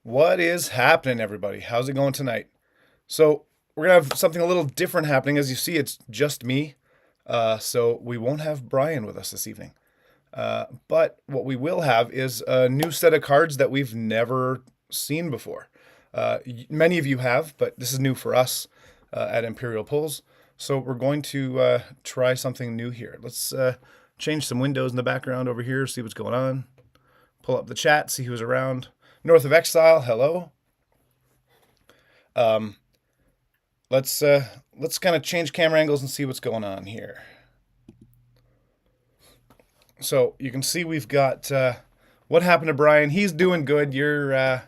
What is happening, everybody? How's it going tonight? So, we're going to have something a little different happening. As you see, it's just me. So, we won't have Brian with us this evening. But what we will have is a new set of cards that we've never seen before. Many of you have, but this is new for us at Imperial Pulls. So, we're going to try something new here. Let's change some windows in the background over here, see what's going on. Pull up the chat, see who's around. North of Exile, hello. Let's kind of change camera angles and see what's going on here. So you can see we've got what happened to Brian. He's doing good. You're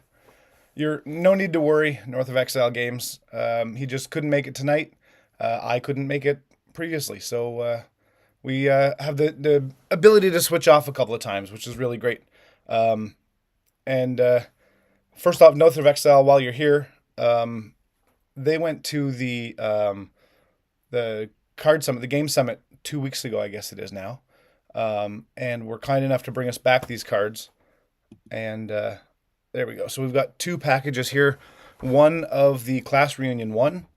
no need to worry. North of Exile Games. He just couldn't make it tonight. I couldn't make it previously, so we have the ability to switch off a couple of times, which is really great. And first off, North of Exile, while you're here, they went to the card summit, the game summit 2 weeks ago, I guess it is now, and were kind enough to bring us back these cards. And there we go. So we've got two packages here, one of the Class Reunion 1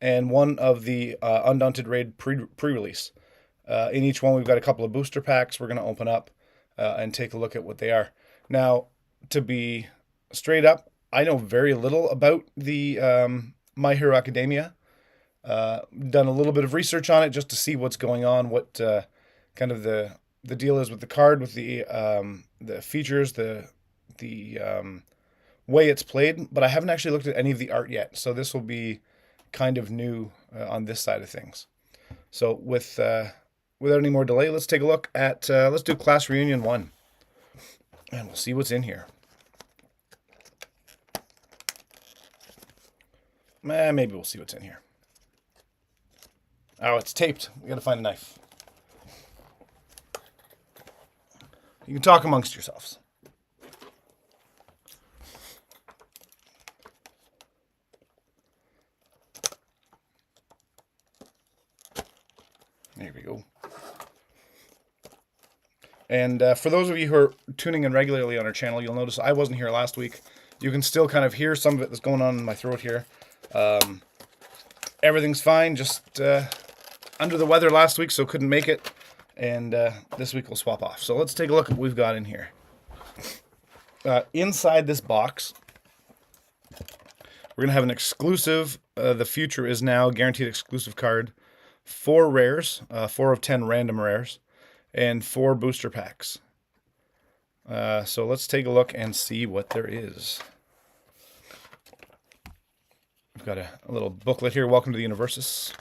and one of the Undaunted Raid pre-release. In each one, we've got a couple of booster packs we're going to open up and take a look at what they are. Now, to be straight up, I know very little about the My Hero Academia. Done a little bit of research on it just to see what's going on, what kind of the deal is with the card, with the features, the way it's played. But I haven't actually looked at any of the art yet, so this will be kind of new on this side of things. So without any more delay, let's take a look at let's do Class Reunion 1. And we'll see what's in here. Maybe we'll see what's in here. Oh, it's taped. We gotta find a knife. You can talk amongst yourselves. There we go. And for those of you who are tuning in regularly on our channel, you'll notice I wasn't here last week. You can still kind of hear some of it that's going on in my throat here. Everything's fine, just under the weather last week, so couldn't make it. And this week we'll swap off. So let's take a look at what we've got in here. Inside this box, we're going to have an exclusive, the future is now guaranteed exclusive card. 4 rares, 4 of 10 random rares, and 4 booster packs. So let's take a look and see what there is. We've got a little booklet here, Welcome to the Universus.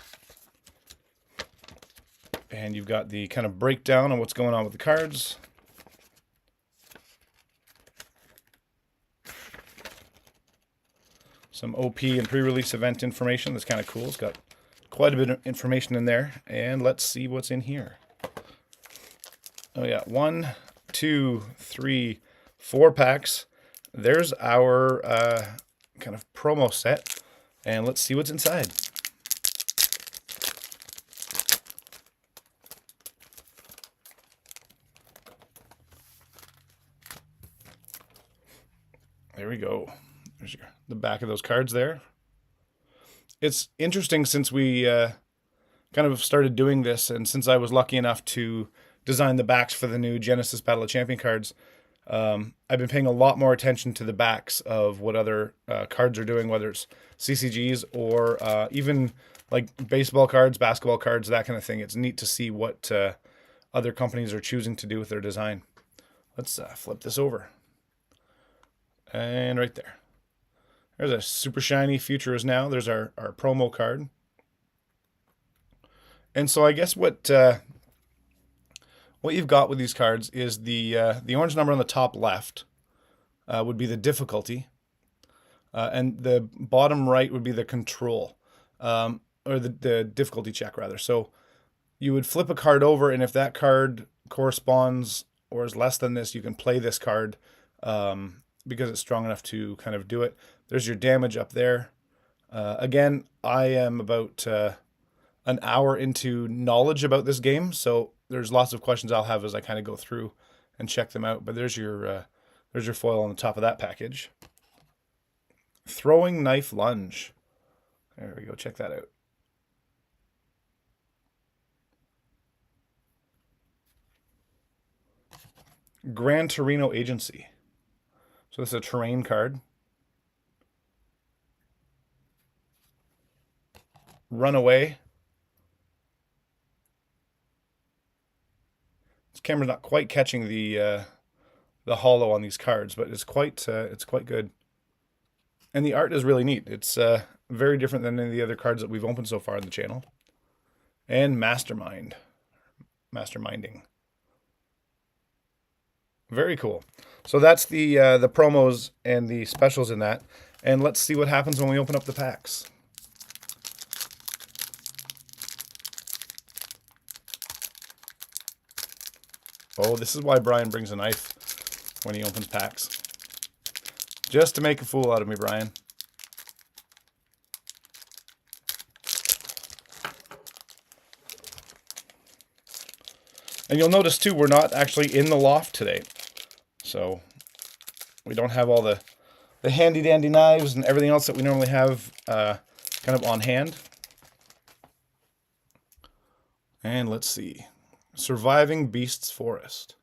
And you've got the kind of breakdown on what's going on with the cards. Some OP and pre-release event information that's kind of cool. It's got quite a bit of information in there. And let's see what's in here. Oh yeah, 1, 2, 3, 4 packs. There's our kind of promo set. And let's see what's inside. There we go. There's the back of those cards there. It's interesting since we kind of started doing this, and since I was lucky enough to design the backs for the new Genesis Battle of Champion cards, I've been paying a lot more attention to the backs of what other cards are doing, whether it's CCGs or even like baseball cards, basketball cards, that kind of thing. It's neat to see what other companies are choosing to do with their design. Let's flip this over. And right there. There's a super shiny Future is Now. There's our promo card. And so I guess what you've got with these cards is the orange number on the top left would be the difficulty, and the bottom right would be the control, or the difficulty check rather. So you would flip a card over, and if that card corresponds or is less than this, you can play this card because it's strong enough to kind of do it. There's your damage up there. Again, I am about an hour into knowledge about this game, so there's lots of questions I'll have as I kind of go through and check them out. But there's your foil on the top of that package. Throwing Knife Lunge. There we go. Check that out. Gran Torino Agency. So this is a terrain card. Runaway. This camera's not quite catching the hollow on these cards, but it's quite good. And the art is really neat. It's very different than any of the other cards that we've opened so far on the channel. And Masterminding. Very cool. So that's the promos and the specials in that. And let's see what happens when we open up the packs. Oh, this is why Brian brings a knife when he opens packs. Just to make a fool out of me, Brian. And you'll notice, too, we're not actually in the loft today. So we don't have all the handy-dandy knives and everything else that we normally have kind of on hand. And let's see. Surviving Beasts Forest.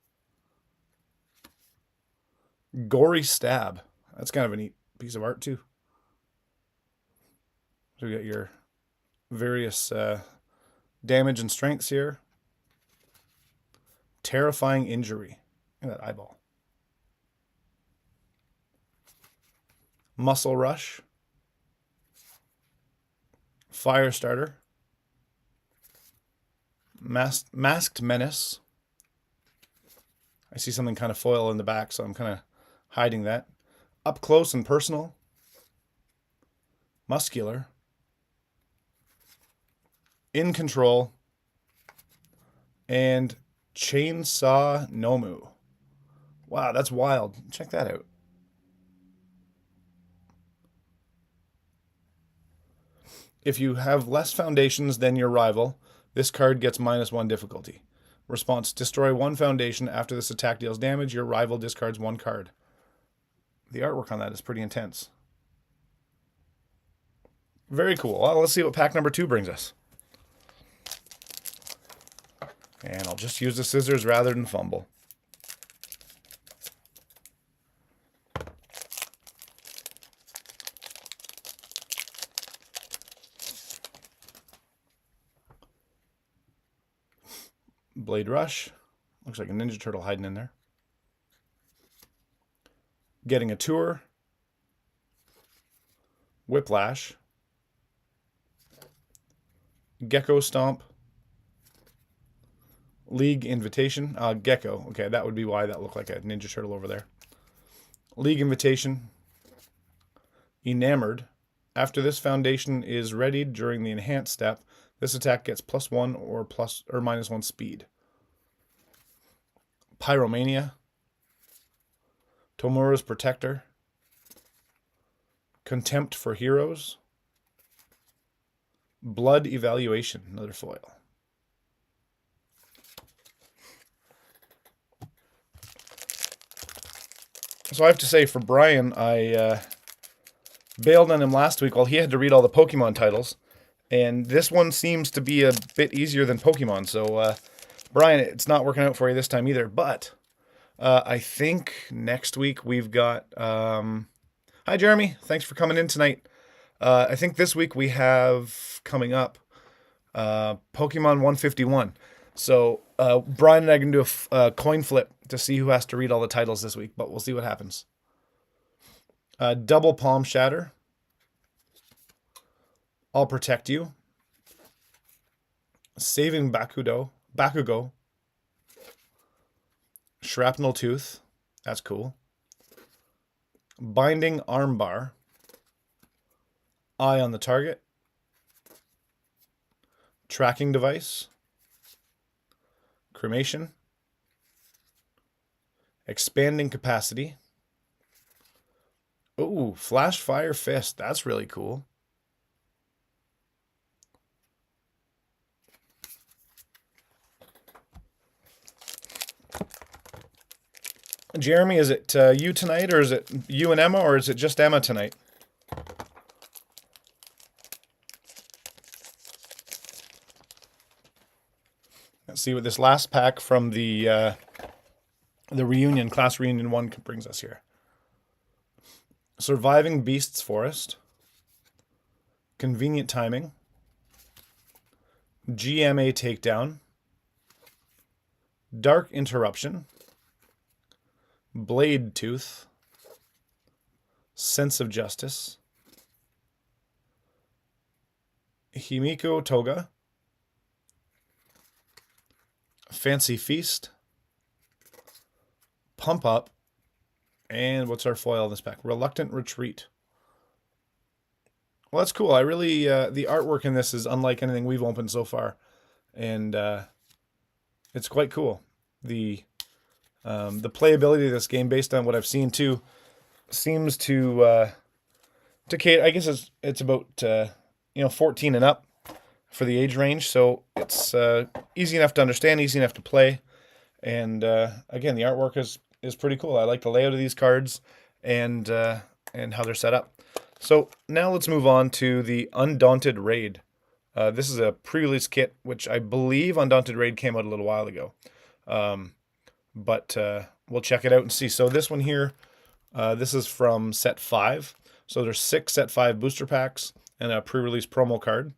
Gory Stab. That's kind of a neat piece of art, too. So we got your various damage and strengths here. Terrifying Injury. Look at that eyeball. Muscle Rush. Firestarter. Masked Menace. I see something kind of foil in the back, so I'm kind of hiding that. Up Close and Personal. Muscular. In Control. And Chainsaw Nomu. Wow, that's wild. Check that out. If you have less foundations than your rival, this card gets -1 difficulty. Response: destroy 1 foundation. After this attack deals damage, your rival discards 1 card. The artwork on that is pretty intense. Very cool. Well, let's see what pack number 2 brings us. And I'll just use the scissors rather than fumble. Blade Rush. Looks like a Ninja Turtle hiding in there. Getting a Tour. Whiplash. Gecko Stomp. League Invitation. Gecko. Okay, that would be why that looked like a Ninja Turtle over there. League Invitation. Enamored. After this foundation is readied during the enhanced step, this attack gets +1 or -1 speed. Pyromania. Tomura's Protector. Contempt for Heroes. Blood Evaluation, another foil. So I have to say, for Brian, I bailed on him last week while he had to read all the Pokemon titles. And this one seems to be a bit easier than Pokemon. So, Brian, it's not working out for you this time either. But I think next week we've got... Hi, Jeremy. Thanks for coming in tonight. I think this week we have coming up Pokemon 151. So Brian and I can do a coin flip to see who has to read all the titles this week. But we'll see what happens. Double Palm Shatter. I'll Protect You. Saving Bakugo. Shrapnel Tooth. That's cool. Binding Armbar. Eye on the Target. Tracking Device. Cremation. Expanding Capacity. Ooh, Flash Fire Fist. That's really cool. Jeremy, is it you tonight, or is it you and Emma, or is it just Emma tonight? Let's see what this last pack from the reunion, Class Reunion 1 brings us here. Surviving Beasts Forest. Convenient Timing. GMA Takedown. Dark Interruption. Blade Tooth. Sense of Justice. Himiko Toga. Fancy Feast. Pump Up. And what's our foil in this pack? Reluctant Retreat. Well, that's cool. I really, the artwork in this is unlike anything we've opened so far. And it's quite cool. The playability of this game, based on what I've seen too, seems to cater. I guess it's about 14 and up for the age range, so it's easy enough to understand, easy enough to play, and again, the artwork is pretty cool. I like the layout of these cards and how they're set up. So now let's move on to the Undaunted Raid. This is a pre-release kit, which I believe Undaunted Raid came out a little while ago. But we'll check it out and see. So this one here, this is from set 5. So there's 6 set 5 booster packs and a pre-release promo card.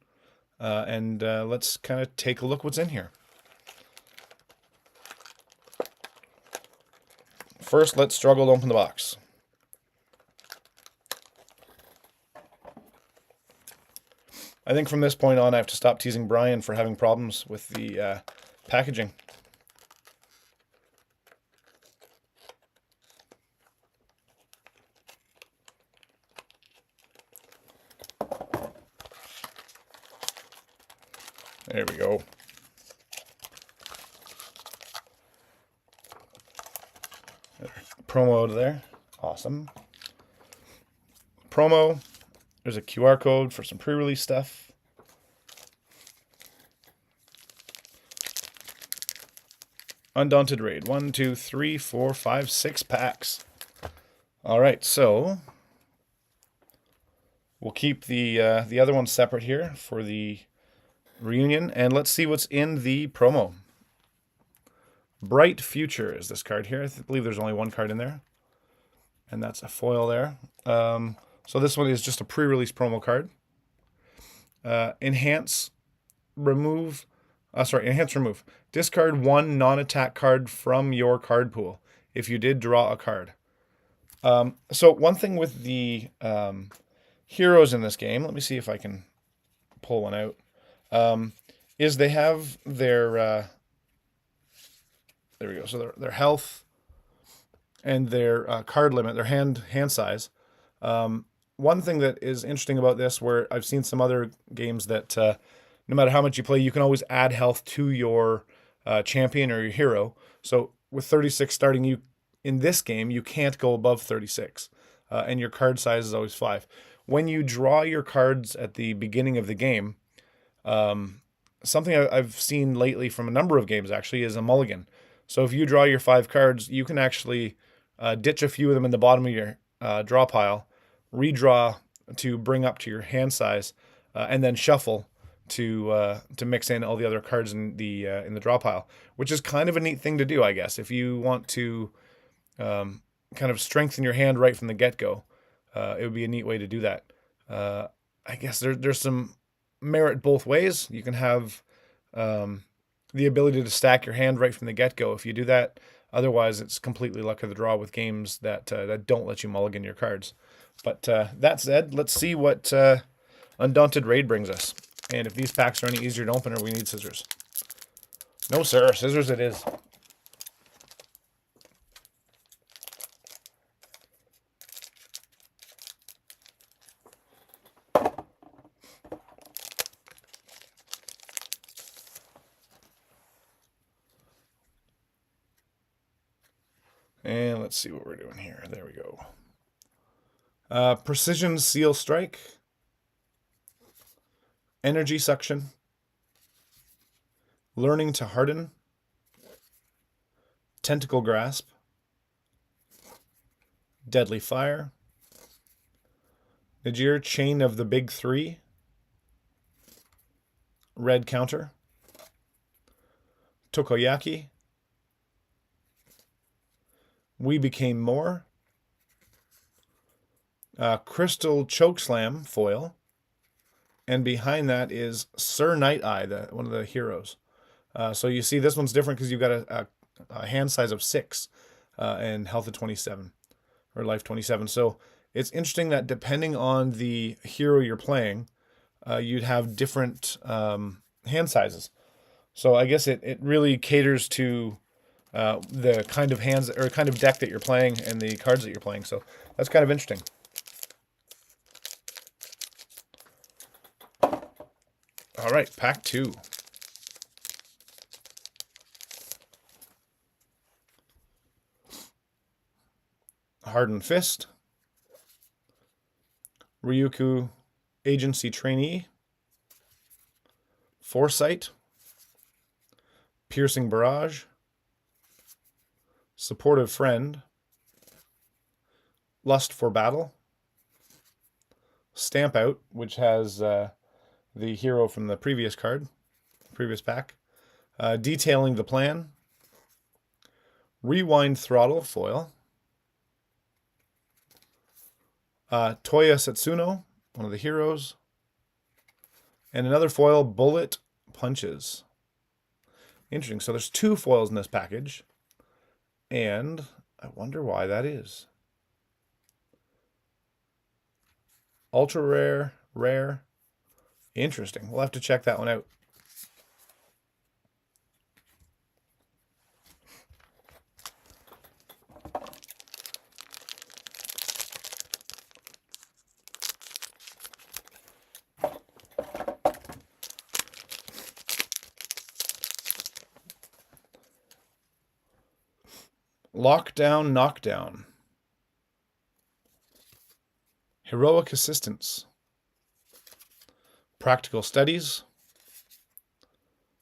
And let's kind of take a look what's in here. First, let's struggle to open the box. I think from this point on, I have to stop teasing Brian for having problems with the packaging. There we go. Promo out of there. Awesome. Promo. There's a QR code for some pre-release stuff. Undaunted Raid. 1, 2, 3, 4, 5, 6 packs. All right, so we'll keep the other ones separate here for the reunion, and let's see what's in the promo. Bright Future is this card here. I believe there's only one card in there, and that's a foil there. So this one is just a pre-release promo card. Enhance Remove. Discard 1 non-attack card from your card pool if you did draw a card. So one thing with the heroes in this game, let me see if I can pull one out, is they have their there we go. So their health and their card limit, their hand size. One thing that is interesting about this, where I've seen some other games that no matter how much you play, you can always add health to your champion or your hero. So with 36 starting, you in this game, you can't go above 36, and your card size is always 5. When you draw your cards at the beginning of the game, something I've seen lately from a number of games actually is a mulligan. So if you draw your 5 cards, you can actually ditch a few of them in the bottom of your draw pile, redraw to bring up to your hand size, and then shuffle to mix in all the other cards in the draw pile, which is kind of a neat thing to do, I guess. If you want to kind of strengthen your hand right from the get-go, it would be a neat way to do that. I guess there's some merit both ways. You can have the ability to stack your hand right from the get-go if you do that. Otherwise, it's completely luck of the draw with games that don't let you mulligan your cards. But that said, let's see what Undaunted Raid brings us. And if these packs are any easier to open, or we need scissors. No, sir. Scissors it is. And let's see what we're doing here. There we go. Precision Seal Strike. Energy Suction. Learning to Harden. Tentacle Grasp. Deadly Fire. Najir Chain of the Big Three. Red Counter. Tokoyaki, We Became More, Crystal Chokeslam foil, and behind that is Sir Night Eye, one of the heroes. So you see this one's different because you've got a hand size of 6 and health of 27, or life 27. So it's interesting that depending on the hero you're playing, you'd have different hand sizes. So I guess it really caters to the kind of hands or kind of deck that you're playing and the cards that you're playing. So that's kind of interesting. All right, pack 2. Hardened Fist, Ryuku Agency Trainee, Foresight, Piercing Barrage, Supportive Friend, Lust for Battle, Stamp Out, which has the hero from the previous pack, Detailing the Plan, Rewind Throttle foil, Toya Setsuno, one of the heroes, and another foil, Bullet Punches. Interesting. So there's 2 foils in this package, and I wonder why that is. Ultra rare, rare. Interesting. We'll have to check that one out. Lockdown, Knockdown. Heroic Assistance. Practical Studies.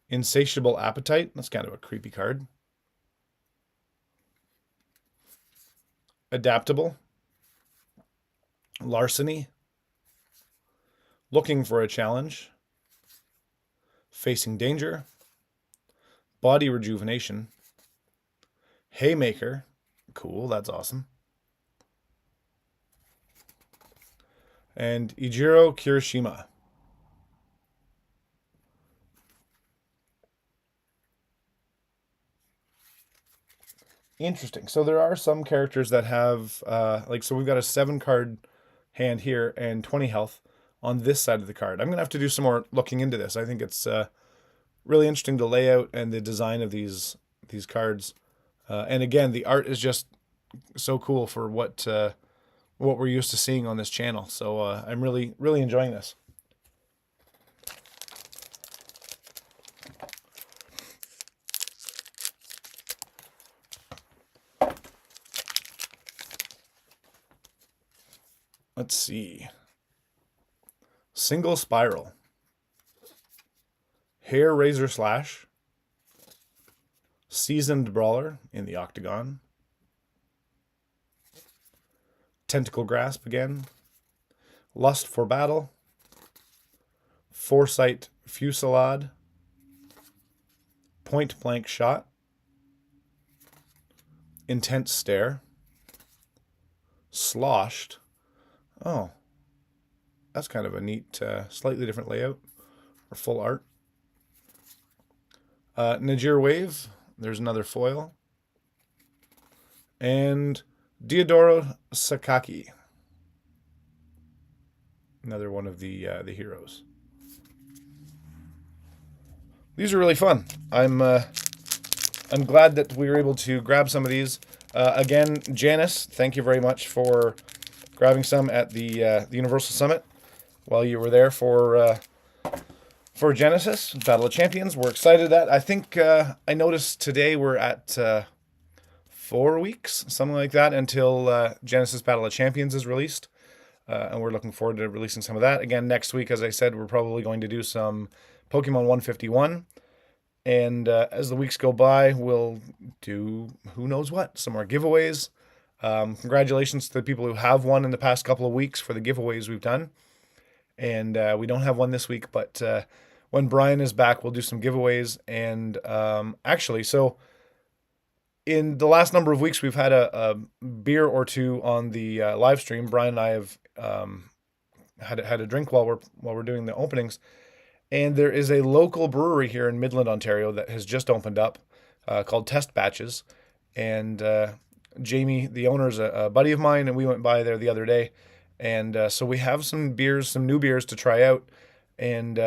Insatiable Appetite. That's kind of a creepy card. Adaptable. Larceny. Looking for a Challenge. Facing Danger. Body Rejuvenation. Haymaker. Cool, that's awesome. And Ijiro Kirishima. Interesting. So there are some characters that have, so we've got a 7-card hand here and 20 health on this side of the card. I'm going to have to do some more looking into this. I think it's really interesting, the layout and the design of these cards. And again, the art is just so cool for what we're used to seeing on this channel. So I'm really, really enjoying this. Let's see. Single Spiral. Hair Razor Slash. Seasoned Brawler in the Octagon. Tentacle Grasp again. Lust for Battle. Foresight Fusillade. Point Blank Shot. Intense Stare. Sloshed. Oh, that's kind of a neat, slightly different layout or full art. Najir Wave. There's another foil. And Diodoro Sakaki. Another one of the heroes. These are really fun. I'm glad that we were able to grab some of these. Again, Janice, thank you very much for grabbing some at the Universal Summit while you were there for Genesis Battle of Champions. We're excited that I think I noticed today we're at 4 weeks, something like that, until Genesis Battle of Champions is released, and we're looking forward to releasing some of that again next week. As I said, we're probably going to do some Pokemon 151, and as the weeks go by, we'll do who knows what, some more giveaways. Congratulations to the people who have won in the past couple of weeks for the giveaways we've done. And we don't have one this week, but when Brian is back, we'll do some giveaways. And actually, so in the last number of weeks, we've had a beer or two on the live stream. Brian and I have had a drink while we're doing the openings. And there is a local brewery here in Midland, Ontario that has just opened up called Test Batches. And Jamie, the owner, is a buddy of mine, and we went by there the other day. And so we have some beers, some new beers to try out. And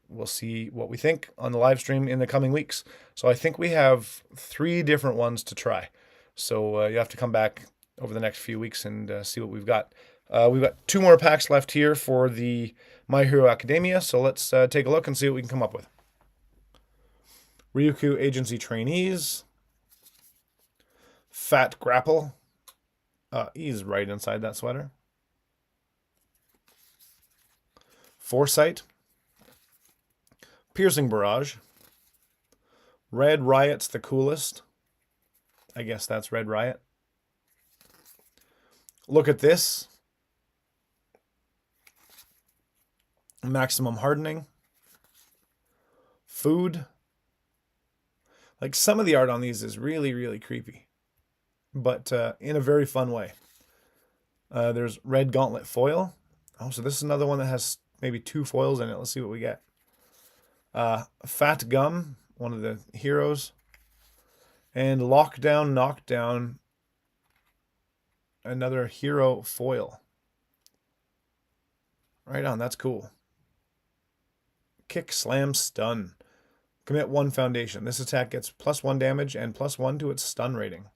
we'll see what we think on the live stream in the coming weeks. So I think we have 3 different ones to try. So you have to come back over the next few weeks and see what we've got. We've got 2 more packs left here for the My Hero Academia. So let's take a look and see what we can come up with. Ryukyu Agency Trainees. Fat Grapple. He's right inside that sweater. Foresight. Piercing Barrage. Red Riot's the coolest. I guess that's Red Riot. Look at this. Maximum Hardening. Food. Like, some of the art on these is really, really creepy, but in a very fun way. There's Red Gauntlet Foil. Oh, so this is another one that has maybe 2 foils in it. Let's see what we get. Fat Gum, one of the heroes. And Lockdown Knockdown, another hero foil. Right on, that's cool. Kick, Slam, Stun. Commit 1 foundation. This attack gets +1 damage and +1 to its stun rating.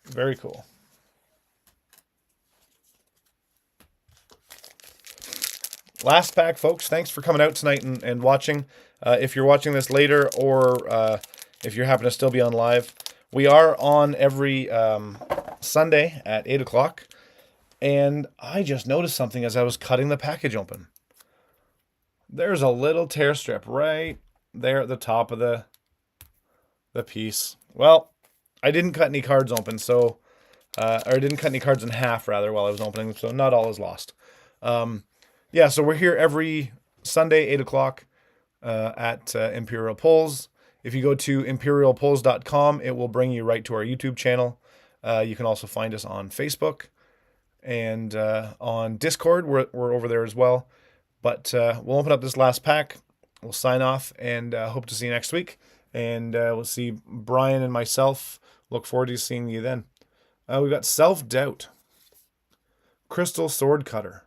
Very cool. Last pack, folks. Thanks for coming out tonight and watching. If you're watching this later, or if you happen to still be on live, we are on every Sunday at 8 o'clock. And I just noticed something as I was cutting the package open. There's a little tear strip right there at the top of the piece. Well, I didn't cut any cards open, so or I didn't cut any cards in half, rather, while I was opening them, so not all is lost. Yeah, so we're here every Sunday, 8 o'clock at Imperial Polls. If you go to imperialpolls.com, it will bring you right to our YouTube channel. You can also find us on Facebook and on Discord. We're over there as well. But we'll open up this last pack. We'll sign off, and hope to see you next week. And we'll see Brian and myself. Look forward to seeing you then. We've got Self-Doubt. Crystal Sword Cutter.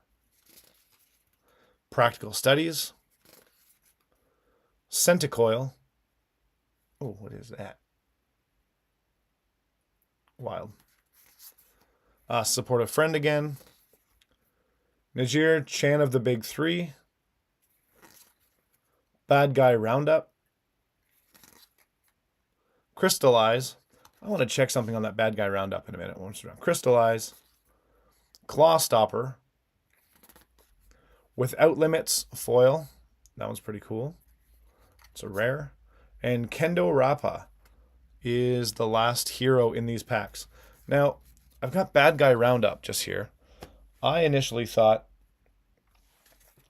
Practical Studies. Centicoil. Oh, what is that? Wild. Supportive Friend again. Najir, Chan of the Big 3. Bad Guy Roundup. Crystallize. I want to check something on that Bad Guy Roundup in a minute. Crystallize. Claw Stopper. Without Limits foil. That one's pretty cool. It's a rare. And Kendo Rappa is the last hero in these packs. Now, I've got Bad Guy Roundup just here. I initially thought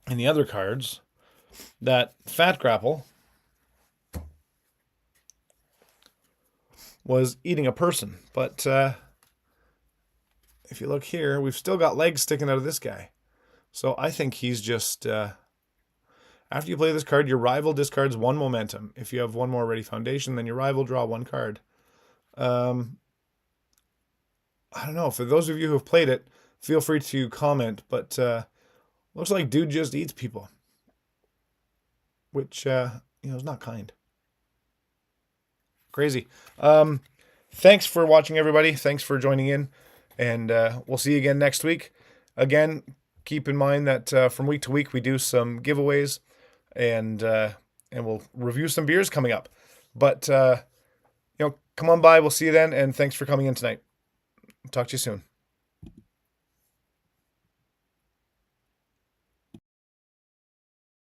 in the other cards that Fat Grapple was eating a person. But if you look here, we've still got legs sticking out of this guy. So I think he's just... after you play this card, your rival discards 1 momentum. If you have 1 more ready foundation, then your rival draw 1 card. I don't know. For those of you who have played it, feel free to comment. But looks like dude just eats people. Which, is not kind. Crazy. Thanks for watching, everybody. Thanks for joining in. And we'll see you again next week. Again, keep in mind that from week to week, we do some giveaways. And we'll review some beers coming up. But, come on by. We'll see you then. And thanks for coming in tonight. Talk to you soon.